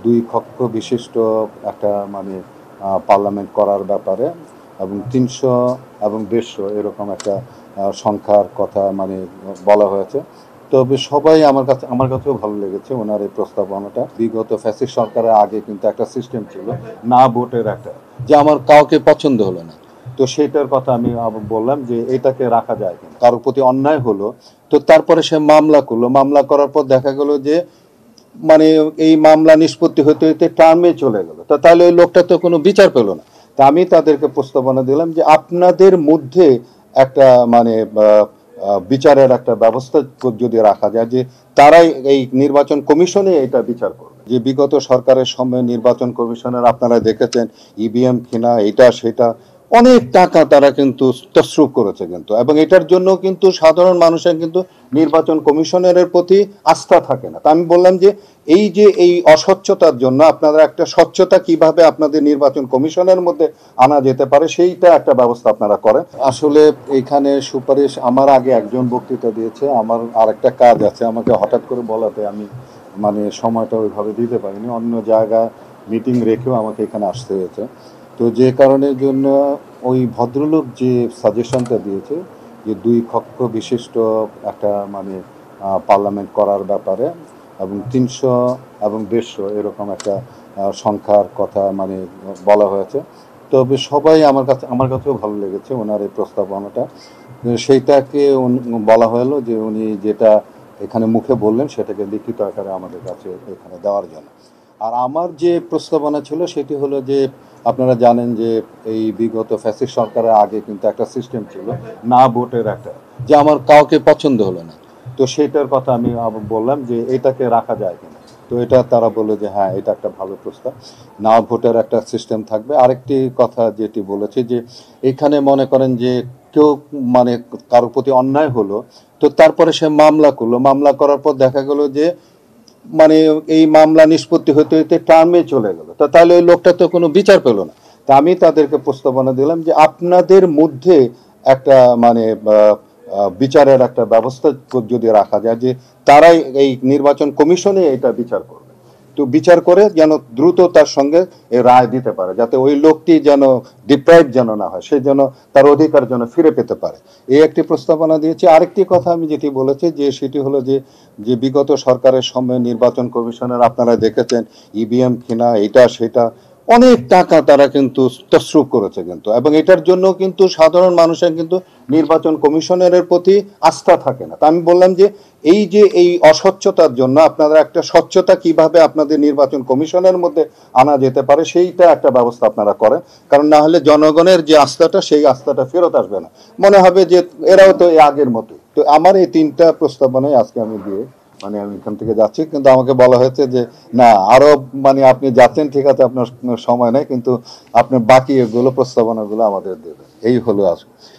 2 কক্ষ বিশিষ্ট একটা পার্লামেন্ট করার ব্যাপারে এবং 300 এবং 150 এরকম একটা সংখ্যার কথা বলা হয়েছে। তবে সবাই আমার কাছেও ভালো লেগেছে ওনার এই প্রস্তাবনাটা। বিগত ফ্যাসিস্ট সরকারের আগে কিন্তু একটা সিস্টেম ছিল না ভোটের একটা, যে আমার কাউকে পছন্দ হলো না, তো সেটার কথা আমি বললাম যে এটাকে রাখা যায় কিনা। কারোর প্রতি অন্যায় হলো, তো তারপরে সে মামলা করলো, মামলা করার পর দেখা গেল যে এই মামলা নিষ্পত্তি হতে হতে টার্মে চলে গেল, তা তাহলে ওই লোকটা তো কোনো বিচার পেল না। তা আমি তাদেরকে প্রস্তাবনা দিলাম যে আপনাদের মধ্যে একটা বিচারের একটা ব্যবস্থা যদি রাখা যায়, যে তারাই এই নির্বাচন কমিশনে এটা বিচার করবে। যে বিগত সরকারের সময় নির্বাচন কমিশনের আপনারা দেখেছেন ইভিএম কিনা এটা সেটা অনেক টাকা তারা কিন্তু তছরূপ করেছে কিন্তু, এবং এটার জন্য কিন্তু সাধারণ মানুষের কিন্তু নির্বাচন কমিশনের প্রতি আস্থা থাকে না। তা আমি বললাম যে এই অস্বচ্ছতার জন্য আপনারা একটা স্বচ্ছতা কিভাবে আপনাদের নির্বাচন কমিশনের মধ্যে আনা যেতে পারে সেইটা একটা ব্যবস্থা আপনারা করেন। আসলে এখানে সুপারিশ আমার আগে একজন বক্তৃতা দিয়েছে, আমার আরেকটা কাজ আছে, আমাকে হঠাৎ করে বলাতে আমি সময়টা ওইভাবে দিতে পারিনি, অন্য জায়গায় মিটিং রেখেও আমাকে এখানে আসতে হয়েছে। তো যে কারণের জন্য ওই ভদ্রলোক যে সাজেশনটা দিয়েছে যে 2 কক্ষ বিশিষ্ট একটা পার্লামেন্ট করার ব্যাপারে এবং 300 এবং 150 এরকম একটা সংখ্যার কথা বলা হয়েছে। তবে সবাই আমার কাছেও ভালো লেগেছে ওনার এই প্রস্তাবনাটা। সেইটাকে বলা হলো যে উনি যেটা এখানে মুখে বললেন সেটাকে লিখিত আকারে আমাদের কাছে এখানে দেওয়ার জন্য। আর আমার যে প্রস্তাবনা ছিল সেটি হলো যে আপনারা জানেন যে এই বিগত ফ্যাসিস্ট সরকারের আগে কিন্তু একটা সিস্টেম ছিল না ভোটের একটা, যে আমার কাউকে পছন্দ হলো না, তো সেটার কথা আমি বললাম যে এটাকে রাখা যায় কিনা। তো এটা তারা বললো যে হ্যাঁ, এটা একটা ভালো প্রস্তাব, না ভোটের একটা সিস্টেম থাকবে। আরেকটি কথা যেটি বলেছে যে এখানে মনে করেন যে কেউ কারোর প্রতি অন্যায় হলো, তো তারপরে সে মামলা করলো, মামলা করার পর দেখা গেল যে এই মামলা নিষ্পত্তি হতে হতে টার্মে চলে গেল, তা তাহলে ওই লোকটা তো কোনো বিচার পেল না। তা আমি তাদেরকে প্রস্তাবনা দিলাম যে আপনাদের মধ্যে একটা বিচারের একটা ব্যবস্থা যদি রাখা যায়, যে তারাই এই নির্বাচন কমিশনে এটা বিচার করবে, তো বিচার করে যেন দ্রুত তার সঙ্গে রায় দিতে পারে, যাতে ওই লোকটি যেন ডিপ্রাইভ যেন না হয়, সে যেন তার অধিকার যেন ফিরে পেতে পারে। এই একটি প্রস্তাবনা দিয়েছি। আরেকটি কথা আমি যেটি বলেছি যে সেটি হলো যে বিগত সরকারের সময় নির্বাচন কমিশনের আপনারা দেখেছেন ইভিএম কিনা এটা সেটা অনেক টাকা তারা কিন্তু তছরূপ করেছে কিন্তু, এবং এটার জন্য কিন্তু সাধারণ মানুষের কিন্তু নির্বাচন কমিশনের প্রতি আস্থা থাকে না। তা আমি বললাম যে এই অস্বচ্ছতার জন্য আপনারা একটা স্বচ্ছতা কিভাবে আপনাদের নির্বাচন কমিশনের মধ্যে আনা যেতে পারে সেইটা একটা ব্যবস্থা আপনারা করেন, কারণ না হলে জনগণের যে আস্থাটা সেই আস্থাটা ফেরত আসবে না, মনে হবে যে এরাও তো আগের মতোই। তো আমার এই 3টা প্রস্তাবনায় আজকে আমি দিয়ে আমি এখান থেকে যাচ্ছি, কিন্তু আমাকে বলা হয়েছে যে না আরো আপনি যাচ্ছেন, ঠিক আছে, আপনার সময় নেই, কিন্তু আপনি বাকি এগুলো প্রস্তাবনাগুলো আমাদের দেবেন। এই হলো আজকে।